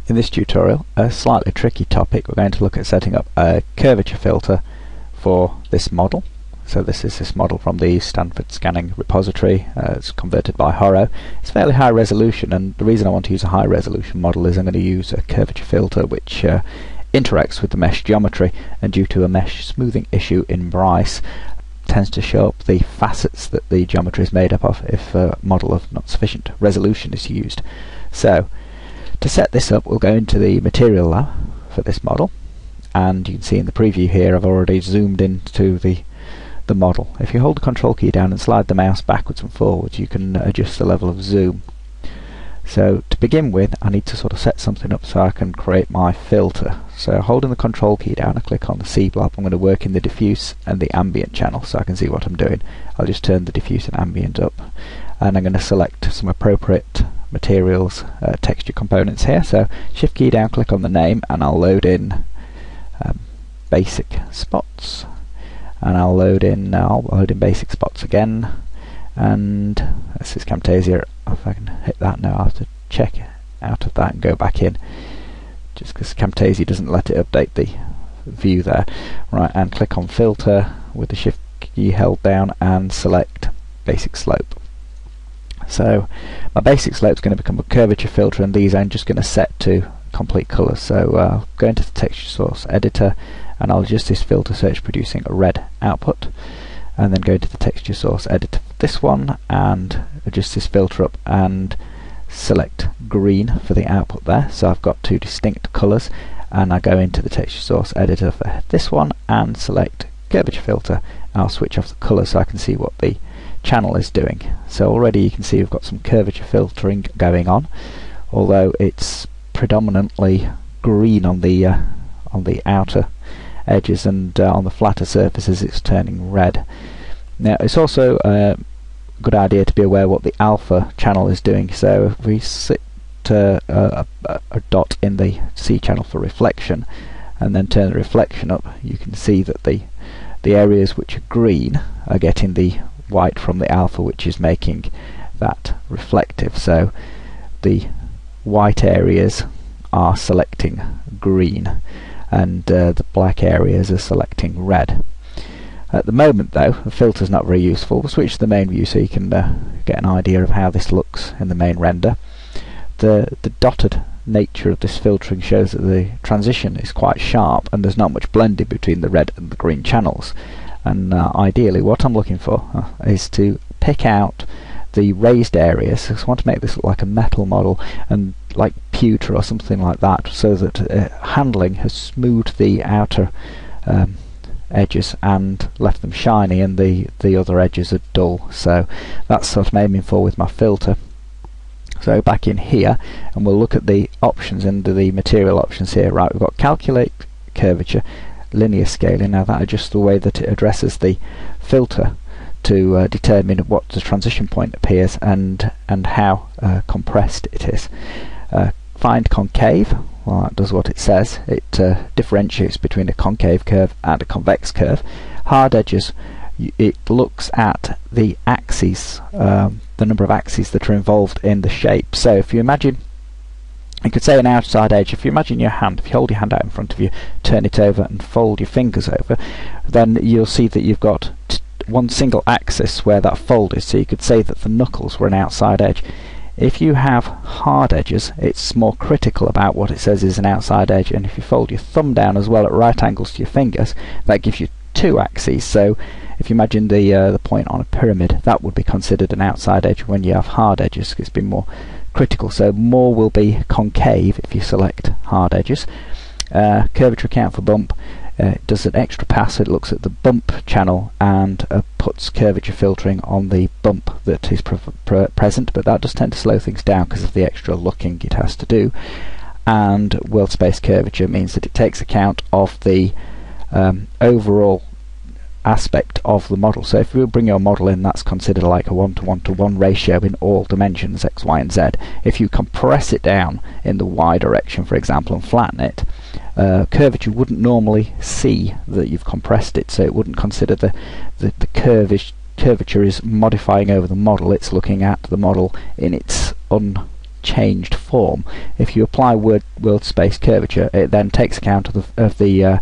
In this tutorial, a slightly tricky topic, we're going to look at setting up a curvature filter for this model. So this is this model from the Stanford Scanning repository. It's converted by Horo. It's fairly high resolution, and the reason I want to use a high resolution model is I'm going to use a curvature filter which interacts with the mesh geometry, and due to a mesh smoothing issue in Bryce, tends to show up the facets that the geometry is made up of if a model of not sufficient resolution is used. So to set this up, we'll go into the material lab for this model, and you can see in the preview here I've already zoomed into the model. If you hold the control key down and slide the mouse backwards and forwards, you can adjust the level of zoom. So to begin with, I need to sort of set something up so I can create my filter. So holding the control key down, I click on the C blob. I'm going to work in the diffuse and the ambient channel so I can see what I'm doing. I'll just turn the diffuse and ambient up, and I'm going to select some appropriate materials, texture components here. So shift key down, click on the name, and I'll load in basic spots, and I'll load in basic spots again. And this is Camtasia. If I can hit that now, I have to check out of that and go back in, just because Camtasia doesn't let it update the view there. Right, and click on filter with the shift key held down and select basic slope. So my basic slope is going to become a curvature filter, and these I'm just going to set to complete colours. So go into the texture source editor, and I'll adjust this filter so it's producing a red output, and then go into the texture source editor for this one and adjust this filter up and select green for the output there. So I've got two distinct colours, and I go into the texture source editor for this one and select curvature filter. I'll switch off the colour so I can see what the channel is doing. So already you can see we've got some curvature filtering going on, although it's predominantly green on the outer edges, and on the flatter surfaces it's turning red. Now it's also a good idea to be aware what the alpha channel is doing. So if we set a dot in the C channel for reflection and then turn the reflection up, you can see that the areas which are green are getting the white from the alpha, which is making that reflective. So the white areas are selecting green, and the black areas are selecting red. At the moment though, the filter is not very useful. We'll switch to the main view so you can get an idea of how this looks in the main render. The dotted nature of this filtering shows that the transition is quite sharp and there's not much blending between the red and the green channels. And ideally what I'm looking for is to pick out the raised areas. So I want to make this look like a metal model, and like pewter or something like that, so that handling has smoothed the outer edges and left them shiny, and the other edges are dull. So that's what I'm aiming for with my filter. So back in here, and we'll look at the options under the material options here. Right, we've got calculate curvature, linear scaling. Now that adjusts the way that it addresses the filter to determine what the transition point appears and how compressed it is. Find concave. Well, that does what it says. It differentiates between a concave curve and a convex curve. Hard edges, it looks at the axes, the number of axes that are involved in the shape. So if you imagine, you could say an outside edge. If you imagine your hand, if you hold your hand out in front of you, turn it over and fold your fingers over, then you'll see that you've got one single axis where that fold is. So you could say that the knuckles were an outside edge. If you have hard edges, it's more critical about what it says is an outside edge, and if you fold your thumb down as well at right angles to your fingers, that gives you two axes. So if you imagine the point on a pyramid, that would be considered an outside edge when you have hard edges. It's been more critical, so more will be concave if you select hard edges. Curvature account for bump. It does an extra pass. It looks at the bump channel and puts curvature filtering on the bump that is present, but that does tend to slow things down because of the extra looking it has to do. And world space curvature means that it takes account of the overall aspect of the model. So if you bring your model in, that's considered like a 1:1:1 ratio in all dimensions, x, y and z. If you compress it down in the y direction, for example, and flatten it, curvature wouldn't normally see that you've compressed it, so it wouldn't consider the curvature is modifying over the model. It's looking at the model in its changed form. If you apply world space curvature, it then takes account of the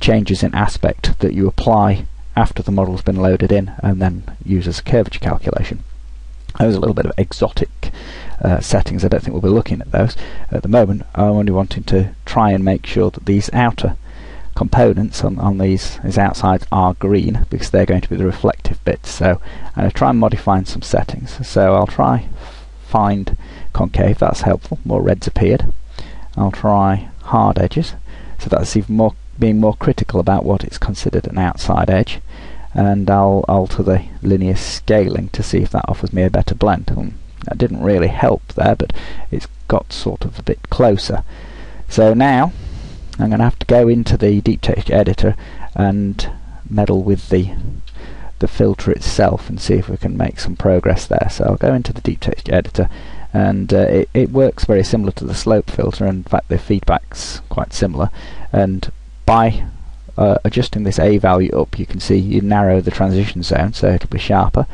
changes in aspect that you apply after the model's been loaded in, and then uses a curvature calculation. Those are a little bit of exotic settings. I don't think we'll be looking at those at the moment. I'm only wanting to try and make sure that these outer components on these outsides are green, because they're going to be the reflective bits. So I'm going to try and modify some settings. So I'll try find concave, that's helpful, more reds appeared. I'll try hard edges, so that's even more being more critical about what is considered an outside edge, and I'll alter the linear scaling to see if that offers me a better blend. That didn't really help there, but it's got sort of a bit closer. So now I'm going to have to go into the deep texture editor and meddle with the filter itself and see if we can make some progress there. So I'll go into the deep texture editor, and it works very similar to the slope filter. In fact, the feedback's quite similar, and by adjusting this A value up, you can see you narrow the transition zone, so it'll be sharper.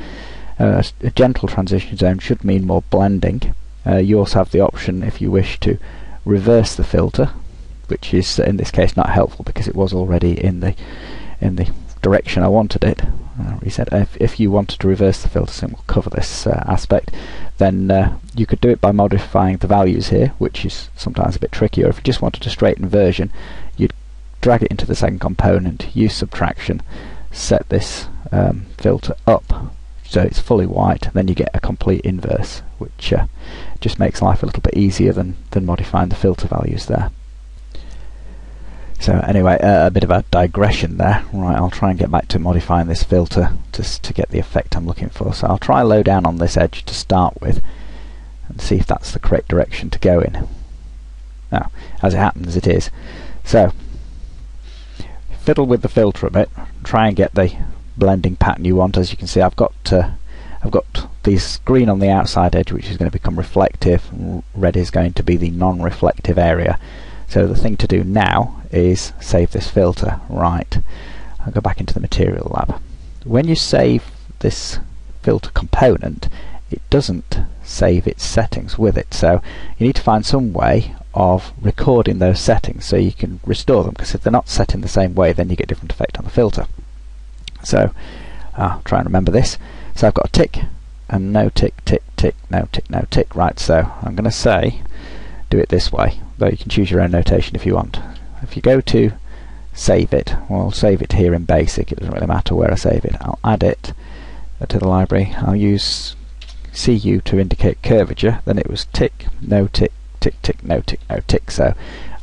A gentle transition zone should mean more blending. You also have the option, if you wish, to reverse the filter, which is in this case not helpful because it was already in the direction I wanted it. Reset. If you wanted to reverse the filter, so we'll cover this aspect, then you could do it by modifying the values here, which is sometimes a bit tricky. Or if you just wanted a straight inversion, you'd drag it into the second component, use subtraction, set this filter up so it's fully white, then you get a complete inverse, which just makes life a little bit easier than modifying the filter values there. So anyway, a bit of a digression there. Right, I'll try and get back to modifying this filter to get the effect I'm looking for. So I'll try low down on this edge to start with and see if that's the correct direction to go in. Now, as it happens, it is. So fiddle with the filter a bit, try and get the blending pattern you want. As you can see, I've got this green on the outside edge, which is going to become reflective, and red is going to be the non-reflective area. So the thing to do now is save this filter. Right, I'll go back into the material lab. When you save this filter component, it doesn't save its settings with it, so you need to find some way of recording those settings so you can restore them, because if they're not set in the same way, then you get different effect on the filter. So I'll try and remember this. So I've got a tick and no tick, tick, tick, no tick, no tick. Right, so I'm going to say do it this way, though you can choose your own notation if you want. If you go to save it, well, I'll save it here in basic, it doesn't really matter where I save it. I'll add it to the library. I'll use CU to indicate curvature, then it was tick, no tick, tick, tick, no tick, no tick. So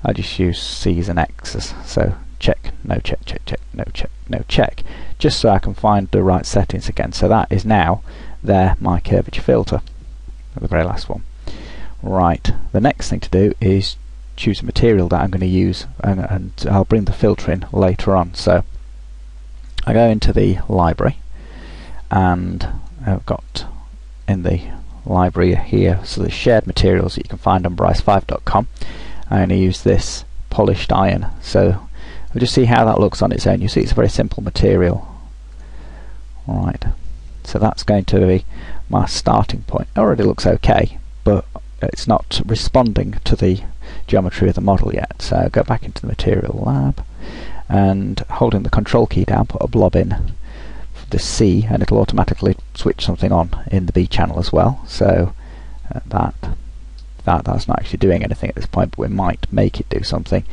I'll just use C's and X's. So check, no check, check, check, no check, no check, just so I can find the right settings again. So that is now there, my curvature filter, the very last one. Right, the next thing to do is choose a material that I'm going to use, and I'll bring the filter in later on. So I go into the library, and I've got in the library here, so the shared materials that you can find on bryce5.com. I'm going to use this polished iron, so we'll just see how that looks on its own. You see it's a very simple material. Right, so that's going to be my starting point. It already looks okay, but it's not responding to the geometry of the model yet. So go back into the material lab, and holding the control key down, put a blob in the C, and it'll automatically switch something on in the B channel as well. So that's not actually doing anything at this point, but we might make it do something.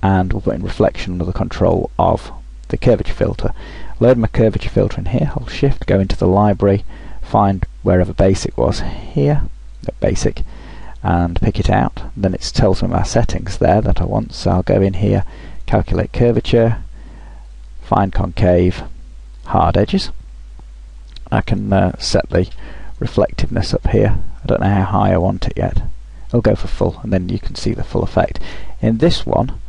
And we'll put in reflection under the control of the curvature filter. Load my curvature filter in here, hold shift, go into the library, find wherever basic was here, basic, and pick it out. Then it tells me my settings there that I want, so I'll go in here, calculate curvature, find concave, hard edges. I can set the reflectiveness up here. I don't know how high I want it yet. I'll go for full, and then you can see the full effect. In this one,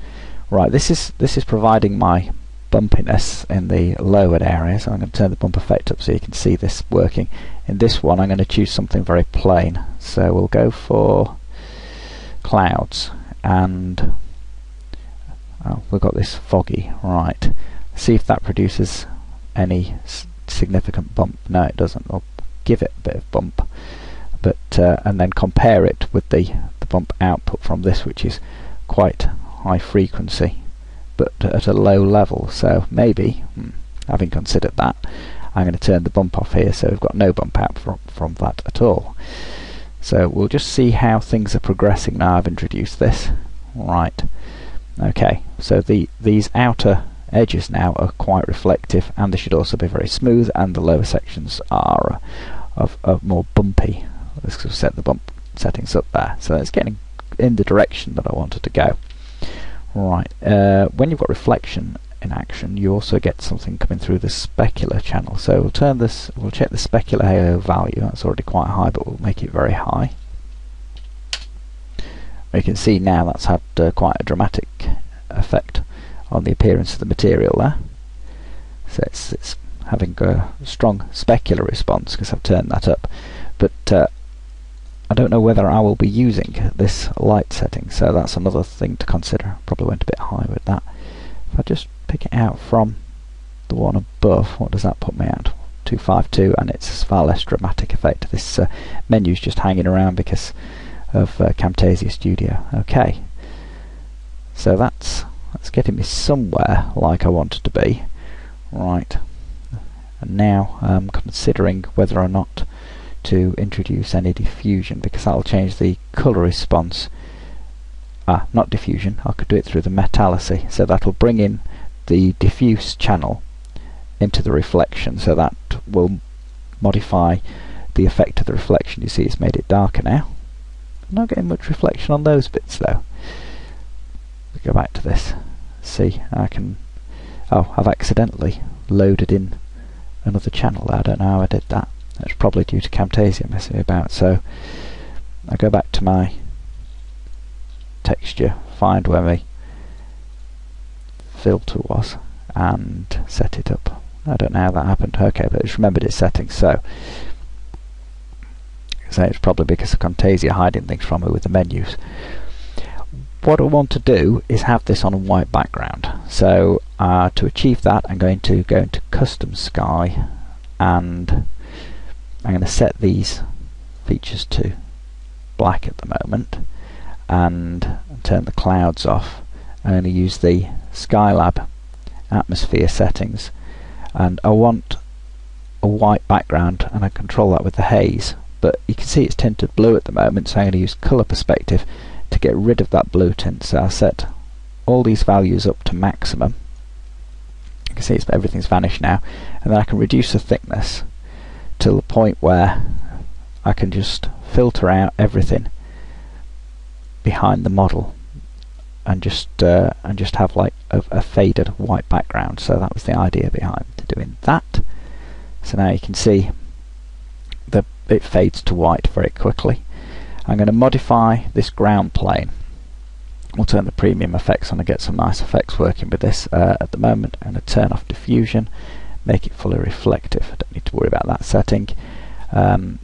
right, this is providing my bumpiness in the lowered area, so I'm going to turn the bump effect up so you can see this working. In this one I'm going to choose something very plain, so we'll go for clouds, and we've got this foggy. Right, see if that produces any significant bump. No, it doesn't. I'll give it a bit of bump, but and then compare it with the bump output from this, which is quite high frequency but at a low level. So maybe, having considered that, I'm going to turn the bump off here, so we've got no bump out from that at all. So we'll just see how things are progressing now I've introduced this. Right, okay, so these outer edges now are quite reflective, and they should also be very smooth, and the lower sections are of more bumpy. Let's set the bump settings up there, so it's getting in the direction that I wanted to go. Right, when you've got reflection in action, you also get something coming through the specular channel. So we'll turn this, we'll check the specular halo value. That's already quite high, but we'll make it very high. You can see now that's had quite a dramatic effect on the appearance of the material there. So it's having a strong specular response because I've turned that up. But I don't know whether I will be using this light setting, so that's another thing to consider. Probably went a bit high with that. If I just pick it out from the one above, what does that put me at? 252, and it's far less dramatic effect. This menu's just hanging around because of Camtasia Studio. Okay, so that's getting me somewhere like I wanted to be. Right, and now I'm considering whether or not to introduce any diffusion, because that'll change the colour response. Not diffusion, I could do it through the metallicity, so that'll bring in the diffuse channel into the reflection, so that will modify the effect of the reflection. You see it's made it darker now. I'm not getting much reflection on those bits though. We go back to this. See, I can... oh, I've accidentally loaded in another channel there. I don't know how I did that. It's probably due to Camtasia messing me about. So I go back to my texture, find where my filter was, and set it up. I don't know how that happened. Okay, but it's remembered its settings. So it's probably because of Camtasia hiding things from me with the menus. What I want to do is have this on a white background. So to achieve that, I'm going to go into Custom Sky, and I'm going to set these features to black at the moment and turn the clouds off. I'm going to use the Skylab atmosphere settings, and I want a white background, and I control that with the haze, but you can see it's tinted blue at the moment, so I'm going to use color perspective to get rid of that blue tint. So I'll set all these values up to maximum. You can see everything's vanished now, and then I can reduce the thickness to the point where I can just filter out everything behind the model and just have like a faded white background. So that was the idea behind doing that. So now you can see that it fades to white very quickly. I'm going to modify this ground plane. We'll turn the premium effects on and get some nice effects working with this. At the moment I'm going to turn off diffusion, make it fully reflective. I don't need to worry about that setting.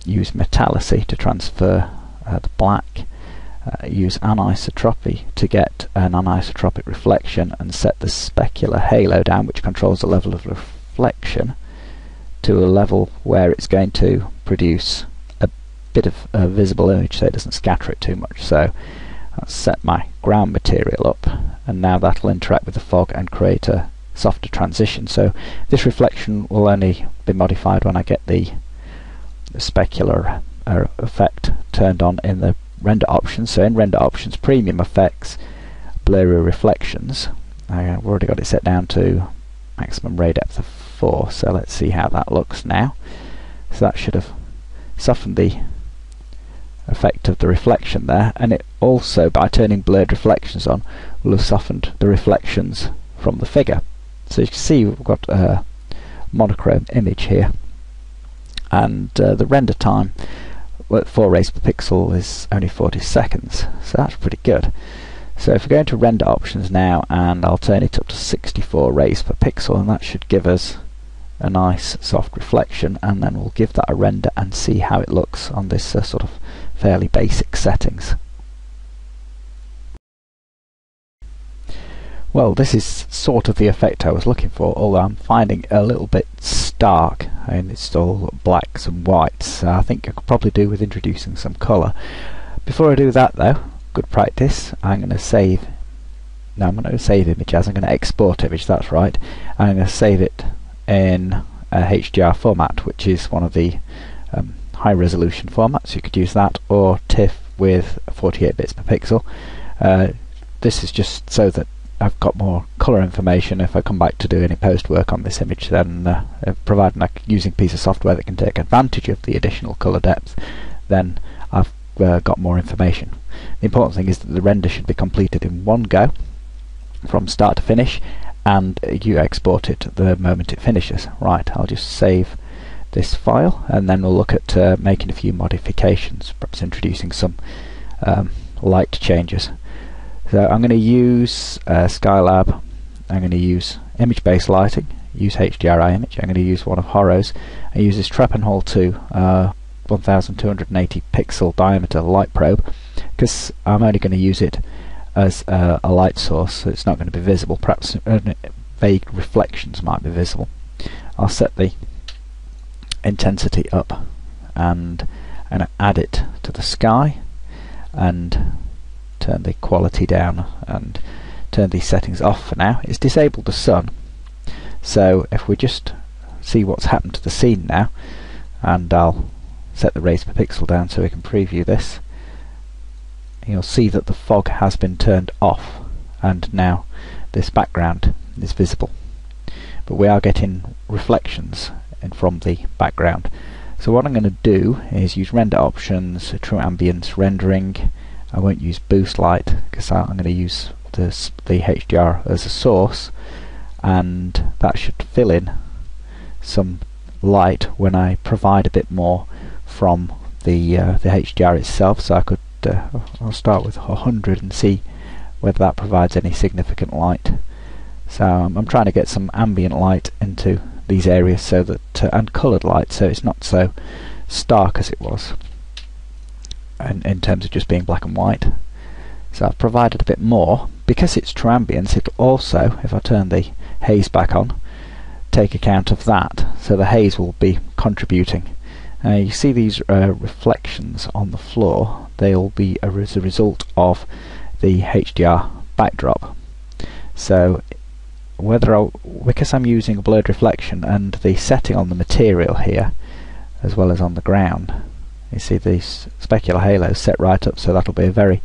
Use metallicity to transfer the black. Use anisotropy to get an anisotropic reflection, and set the specular halo down, which controls the level of reflection, to a level where it's going to produce a bit of a visible image so it doesn't scatter it too much. So I'll set my ground material up, and now that'll interact with the fog and create a softer transition. So this reflection will only be modified when I get the specular effect turned on in the render options. So in render options, premium effects, blurry reflections, I've already got it set down to maximum ray depth of 4, so let's see how that looks now. So that should have softened the effect of the reflection there, and it also, by turning blurred reflections on, will have softened the reflections from the figure. So you can see we've got a monochrome image here, and the render time at 4 rays per pixel is only 40 seconds, so that's pretty good. So if we go into render options now, and I'll turn it up to 64 rays per pixel, and that should give us a nice soft reflection, and then we'll give that a render and see how it looks on this sort of fairly basic settings. Well, this is sort of the effect I was looking for, although I'm finding it a little bit dark and it's all blacks and whites. So I think I could probably do with introducing some colour. Before I do that though, good practice, I'm going to save. No, I'm not going to save image as, I'm going to export image, that's right. I'm going to save it in a HDR format, which is one of the high resolution formats. You could use that, or TIFF with 48 bits per pixel. This is just so that I've got more colour information if I come back to do any post work on this image, then providing I'm using a piece of software that can take advantage of the additional colour depth, then I've got more information. The important thing is that the render should be completed in one go from start to finish, and you export it the moment it finishes. Right, I'll just save this file and then we'll look at making a few modifications, perhaps introducing some light changes. So I'm going to use Skylab, I'm going to use image-based lighting, use HDRI image, I'm going to use one of Horrow's, I use this Treppenhall 2 1280 pixel diameter light probe, because I'm only going to use it as a light source, so it's not going to be visible. Perhaps vague reflections might be visible. I'll set the intensity up and add it to the sky and turn the quality down and turn these settings off for now. It's disabled the sun, so if we just see what's happened to the scene now, and I'll set the rays per pixel down so we can preview this, you'll see that the fog has been turned off and now this background is visible, but we are getting reflections from the background. So what I'm going to do is use render options, true ambience rendering. I won't use boost light because I'm going to use the HDR as a source, and that should fill in some light when I provide a bit more from the HDR itself. So I could I'll start with 100 and see whether that provides any significant light. So I'm trying to get some ambient light into these areas, so that and coloured light, so it's not so stark as it was in terms of just being black and white. So I've provided a bit more. Because it's true ambience, it'll also, if I turn the haze back on, take account of that, so the haze will be contributing. You see these reflections on the floor, they'll be as a result of the HDR backdrop. So because I'm using a blurred reflection and the setting on the material here as well as on the ground, you see these specular halos set right up, so that'll be a very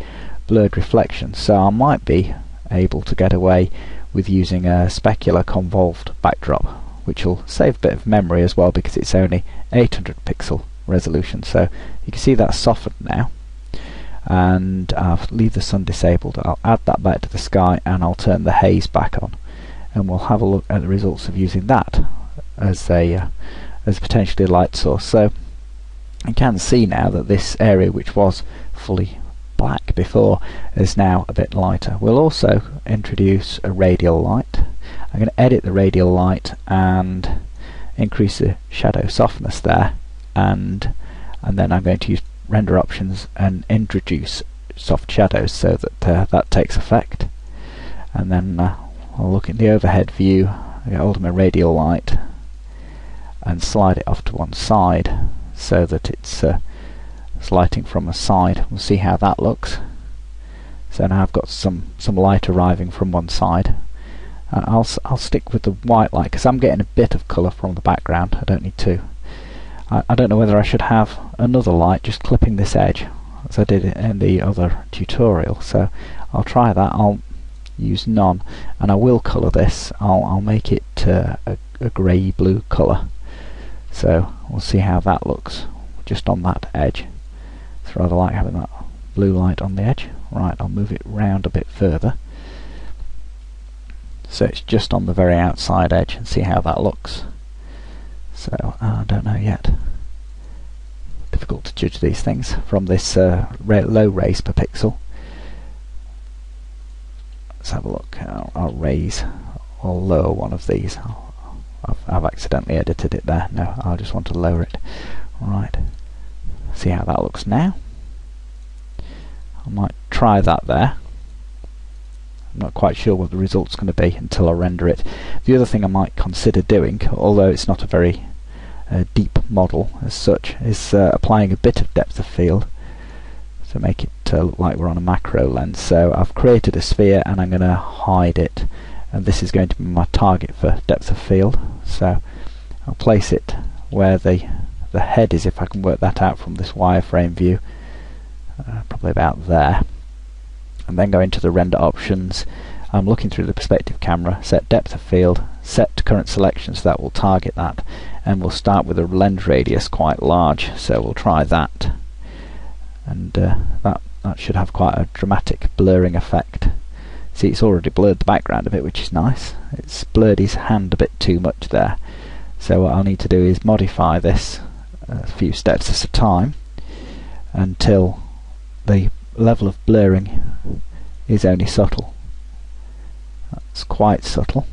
blurred reflection. So I might be able to get away with using a specular convolved backdrop, which will save a bit of memory as well because it's only 800 pixel resolution. So you can see that's softened now, and I'll leave the sun disabled. I'll add that back to the sky and I'll turn the haze back on, and we'll have a look at the results of using that as potentially a light source. So you can see now that this area, which was fully black before, is now a bit lighter. We'll also introduce a radial light. I'm going to edit the radial light and increase the shadow softness there, and then I'm going to use render options and introduce soft shadows so that that takes effect. And then I'll look in the overhead view, I get hold of my radial light and slide it off to one side so that it's lighting from a side. We'll see how that looks. So now I've got some light arriving from one side. I'll stick with the white light because I'm getting a bit of colour from the background. I don't need to. I don't know whether I should have another light just clipping this edge as I did in the other tutorial. So I'll try that. I'll use none, and I will colour this. I'll make it a grey blue colour. So we'll see how that looks just on that edge. It's rather like having that blue light on the edge. Right, I'll move it round a bit further so it's just on the very outside edge, and see how that looks. So I don't know yet. Difficult to judge these things from this low rays per pixel. Let's have a look. I'll raise or lower one of these. I've accidentally edited it there. No, I just want to lower it. Right. See how that looks now. I might try that there I'm not quite sure what the result's going to be until I render it. The other thing I might consider doing, although it's not a very deep model as such, is applying a bit of depth of field to make it look like we're on a macro lens. So I've created a sphere and I'm going to hide it, and this is going to be my target for depth of field. So I'll place it where the head is, if I can work that out from this wireframe view, probably about there, and then go into the render options. I'm looking through the perspective camera, set depth of field, set to current selection, so that will target that, and we'll start with a lens radius quite large, so we'll try that, and that should have quite a dramatic blurring effect. See, it's already blurred the background a bit, which is nice. It's blurred his hand a bit too much there, so what I'll need to do is modify this a few steps at a time until the level of blurring is only subtle. That's quite subtle,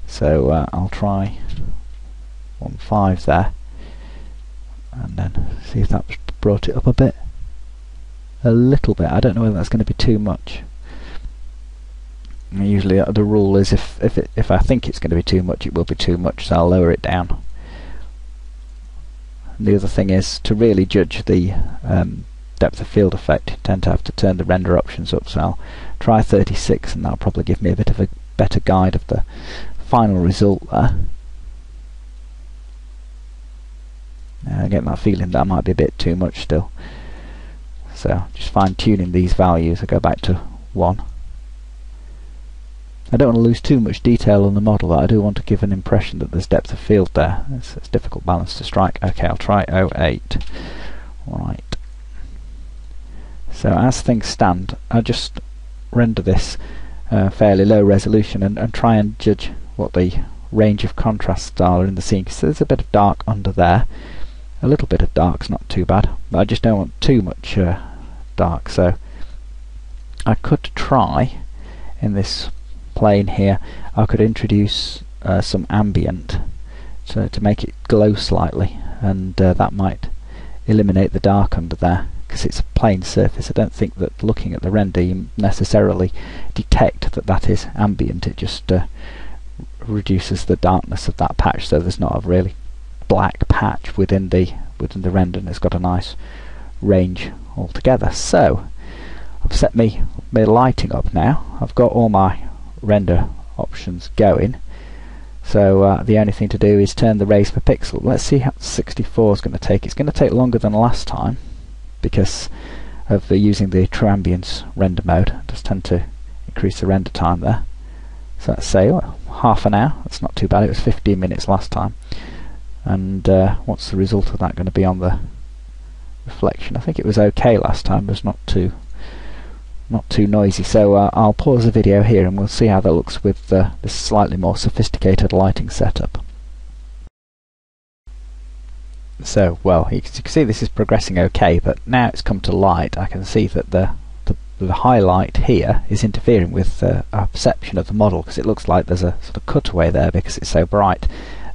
so I'll try 1.5 there, and then see if that's brought it up a little bit. I don't know whether that's going to be too much. Usually the rule is if I think it's going to be too much, it will be too much, so I'll lower it down. And the other thing is, to really judge the depth of field effect, you tend to have to turn the render options up, so I'll try 36, and that'll probably give me a bit of a better guide of the final result there. I get that feeling that might be a bit too much still, so just fine tuning these values. I go back to 1. I don't want to lose too much detail on the model, but I do want to give an impression that there's depth of field there. It's a difficult balance to strike. Okay, I'll try 0.8. Right. So as things stand, I just render this fairly low resolution and try and judge what the range of contrasts are in the scene. So there's a bit of dark under there. A little bit of dark's not too bad, but I just don't want too much dark. So I could try, in this plane here, I could introduce some ambient to make it glow slightly, and that might eliminate the dark under there, because it's a plain surface. I don't think that looking at the render you necessarily detect that that is ambient. It just reduces the darkness of that patch, so there's not a really black patch within the render, and it's got a nice range altogether. So I've set my lighting up now. I've got all my render options going, so the only thing to do is turn the raise per pixel. Let's see how 64 is going to take. It's going to take longer than last time because of using the true ambience render mode. I just tend to increase the render time there. So let's say half an hour. That's not too bad. It was 15 minutes last time. And what's the result of that going to be on the reflection? I think it was okay last time. It was not too noisy. So I'll pause the video here and we'll see how that looks with this slightly more sophisticated lighting setup. So, well, you can see this is progressing okay, but now it's come to light, I can see that the highlight here is interfering with our perception of the model, because it looks like there's a sort of cutaway there because it's so bright.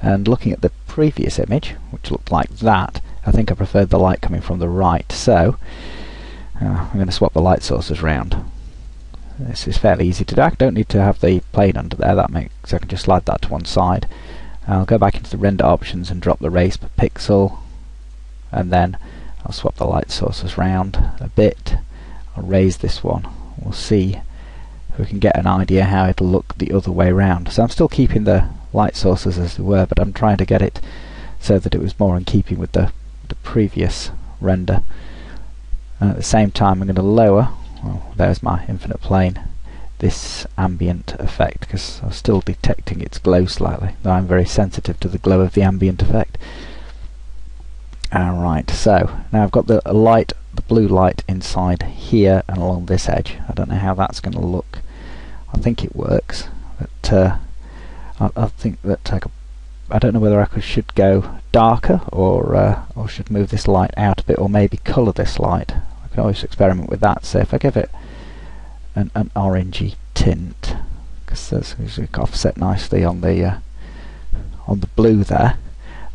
And looking at the previous image, which looked like that, I think I preferred the light coming from the right. So I'm going to swap the light sources round. This is fairly easy to do. I don't need to have the plane under there. That makes I can just slide that to one side. I'll go back into the render options and drop the raise per pixel, and then I'll swap the light sources round a bit. I'll raise this one. We'll see if we can get an idea how it'll look the other way round. So I'm still keeping the light sources as they were, but I'm trying to get it so that it was more in keeping with the previous render. And at the same time I'm going to lower, well, there's my infinite plane, this ambient effect, because I'm still detecting its glow slightly, though I'm very sensitive to the glow of the ambient effect. Alright, so now I've got the blue light inside here and along this edge. I don't know how that's going to look. I think it works, but I think that I don't know whether I should go darker or should move this light out a bit, or maybe colour this light. I can always experiment with that. So if I give it an orangey tint, because that's usually offset nicely on the blue there,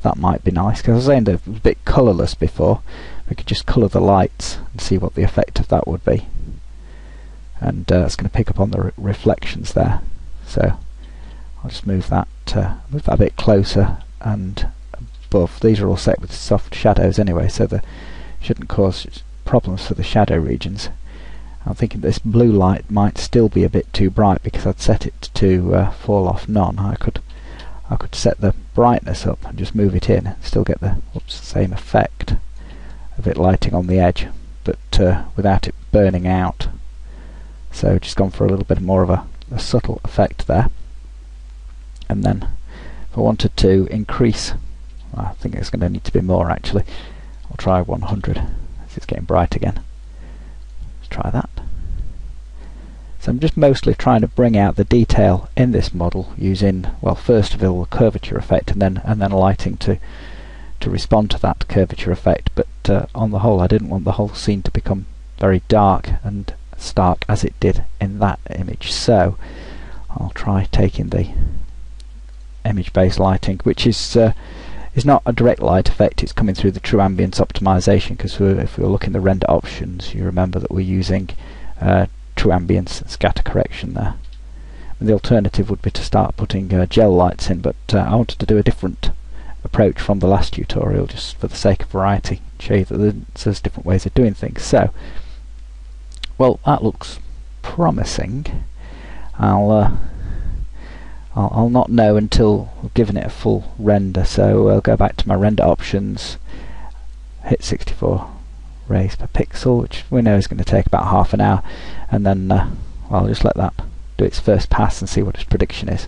that might be nice. Because I was saying that it was a bit colourless before. We could just colour the lights and see what the effect of that would be. and it's going to pick up on the reflections there. So I'll just move that a bit closer and above. These are all set with soft shadows anyway, so they shouldn't cause problems for the shadow regions. I'm thinking this blue light might still be a bit too bright because I'd set it to fall off none. I could set the brightness up and just move it in and still get the same effect of it lighting on the edge, but without it burning out. So just gone for a little bit more of a subtle effect there. And then if I wanted to increase, well, I think it's going to need to be more actually. I'll try 100. It's getting bright again. Let's try that. So I'm just mostly trying to bring out the detail in this model using, well, first of all the curvature effect, and then lighting to respond to that curvature effect. But on the whole, I didn't want the whole scene to become very dark and stark as it did in that image. So I'll try taking the image-based lighting, which is not a direct light effect. It's coming through the true ambience optimization, because if we look in the render options, you remember that we're using true ambience and scatter correction there. And the alternative would be to start putting gel lights in, but I wanted to do a different approach from the last tutorial just for the sake of variety, show you that there's different ways of doing things. So, well, that looks promising. I'll not know until we've given it a full render, so I'll go back to my render options, hit 64 rays per pixel, which we know is going to take about half an hour, and then well, I'll just let that do its first pass and see what its prediction is.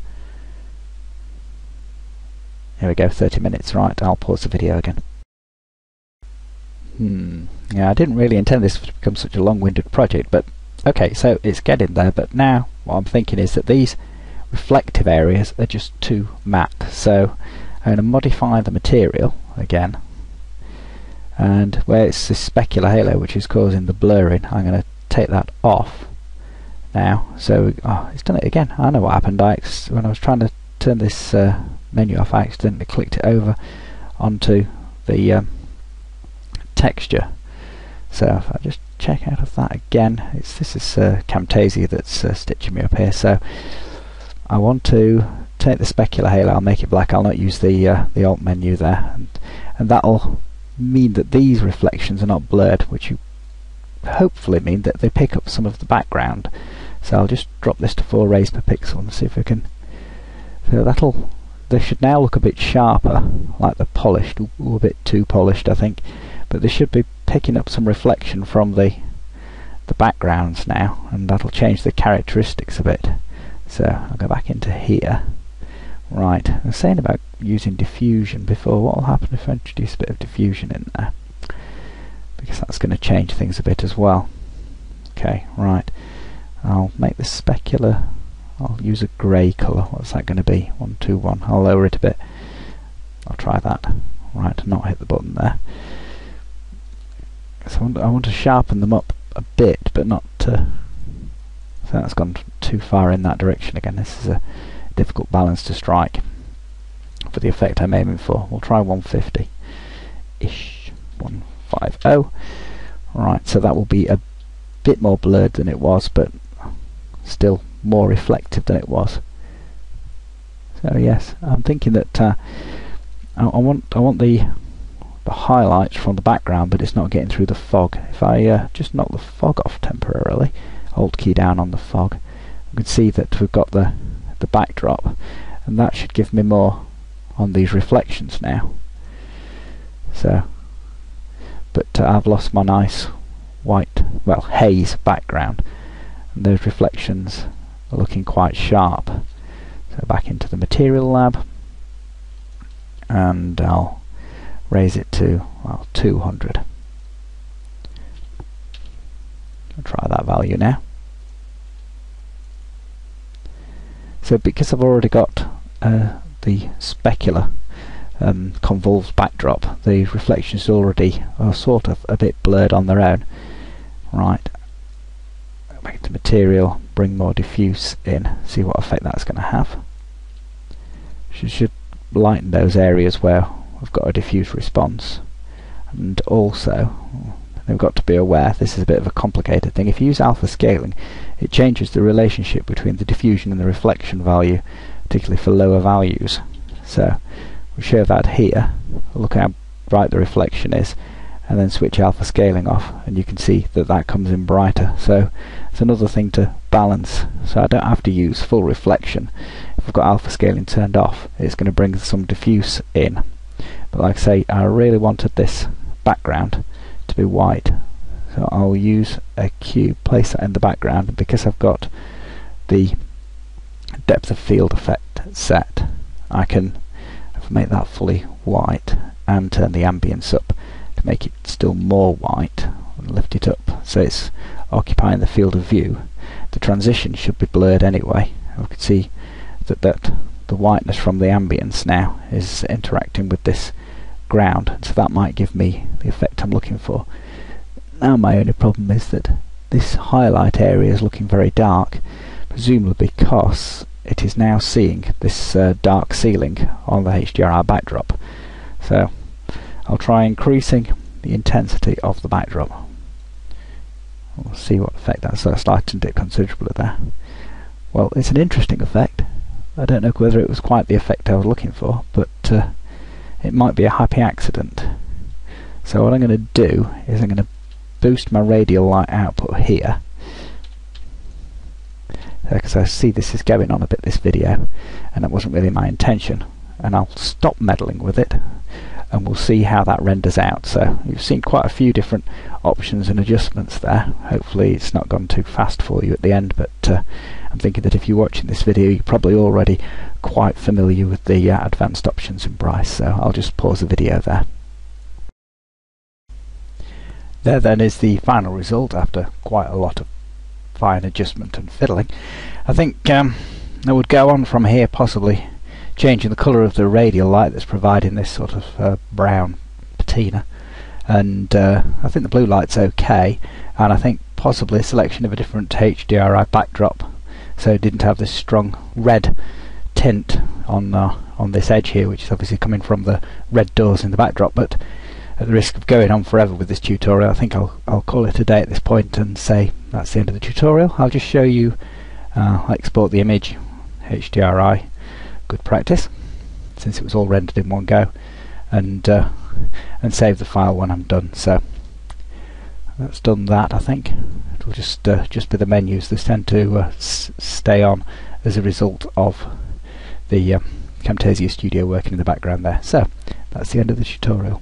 Here we go, 30 minutes. Right, I'll pause the video again. Yeah, I didn't really intend this to become such a long-winded project, but okay, so it's getting there. But now what I'm thinking is that these reflective areas are just too matte, so I'm going to modify the material again, and where it's this specular halo which is causing the blurring, I'm going to take that off now. So it's done it again. I know what happened. When I was trying to turn this menu off, I accidentally clicked it over onto the texture. So if I just check out of that again, this is Camtasia that's stitching me up here. So I want to take the specular halo, I'll make it black, I'll not use the alt menu there, and that'll mean that these reflections are not blurred, which you hopefully mean that they pick up some of the background. So I'll just drop this to 4 rays per pixel and see if we can. So they should now look a bit sharper, like the polished, a bit too polished I think, but they should be picking up some reflection from the backgrounds now, and that'll change the characteristics a bit. So I'll go back into here. Right, I was saying about using diffusion before. What will happen if I introduce a bit of diffusion in there? Because that's going to change things a bit as well. Okay, right. I'll make the specular. I'll use a grey colour. What's that going to be? 121. I'll lower it a bit. I'll try that. Right, not hit the button there. So I want to sharpen them up a bit, but not to. So that's gone too far in that direction again. This is a difficult balance to strike for the effect I'm aiming for. We'll try 150-ish. 150. Right, so that will be a bit more blurred than it was, but still more reflective than it was. So yes, I'm thinking that I want the highlights from the background, but it's not getting through the fog. If I just knock the fog off temporarily, Alt key down on the fog, you can see that we've got the backdrop, and that should give me more on these reflections now. So, but I've lost my nice white, well, haze background, and those reflections are looking quite sharp. So back into the material lab, and I'll raise it to, well, 200. I'll try that value now. So because I've already got the specular convolved backdrop, the reflections already are sort of a bit blurred on their own. Right, back to material, bring more diffuse in, see what effect that's going to have. Should lighten those areas where we've got a diffuse response, and also we've got to be aware this is a bit of a complicated thing. If you use alpha scaling, it changes the relationship between the diffusion and the reflection value, particularly for lower values. So we'll show that here. We'll look how bright the reflection is, and then switch alpha scaling off, and you can see that that comes in brighter. So it's another thing to balance, so I don't have to use full reflection. If I've got alpha scaling turned off, it's going to bring some diffuse in. But like I say, I really wanted this background to be white, so I'll use a cube, place that in the background, and because I've got the depth of field effect set, I can make that fully white and turn the ambience up to make it still more white and lift it up so it's occupying the field of view. The transition should be blurred anyway. We can see that the whiteness from the ambience now is interacting with this ground, so that might give me the effect I'm looking for. Now my only problem is that this highlight area is looking very dark, presumably because it is now seeing this dark ceiling on the HDRI backdrop. So I'll try increasing the intensity of the backdrop. We'll see what effect that's lightened it considerably there. Well, it's an interesting effect. I don't know whether it was quite the effect I was looking for, but it might be a happy accident. So what I'm going to do is I'm going to boost my radial light output here, because I see this is going on a bit, this video, and that wasn't really my intention, and I'll stop meddling with it and we'll see how that renders out. So you've seen quite a few different options and adjustments there. Hopefully it's not gone too fast for you at the end, but I'm thinking that if you're watching this video you're probably already quite familiar with the advanced options in Bryce, so I'll just pause the video there. There then is the final result after quite a lot of fine adjustment and fiddling. I think I would go on from here, possibly changing the colour of the radial light that's providing this sort of brown patina, and I think the blue light's okay, and I think possibly a selection of a different HDRI backdrop so it didn't have this strong red tint on this edge here, which is obviously coming from the red doors in the backdrop. But at the risk of going on forever with this tutorial, I think I'll call it a day at this point and say that's the end of the tutorial. I'll just show you export the image, HDRI, good practice since it was all rendered in one go, and save the file when I'm done. So that's done that. I think it'll just be the menus that tend to stay on as a result of the Camtasia Studio working in the background there. So that's the end of the tutorial.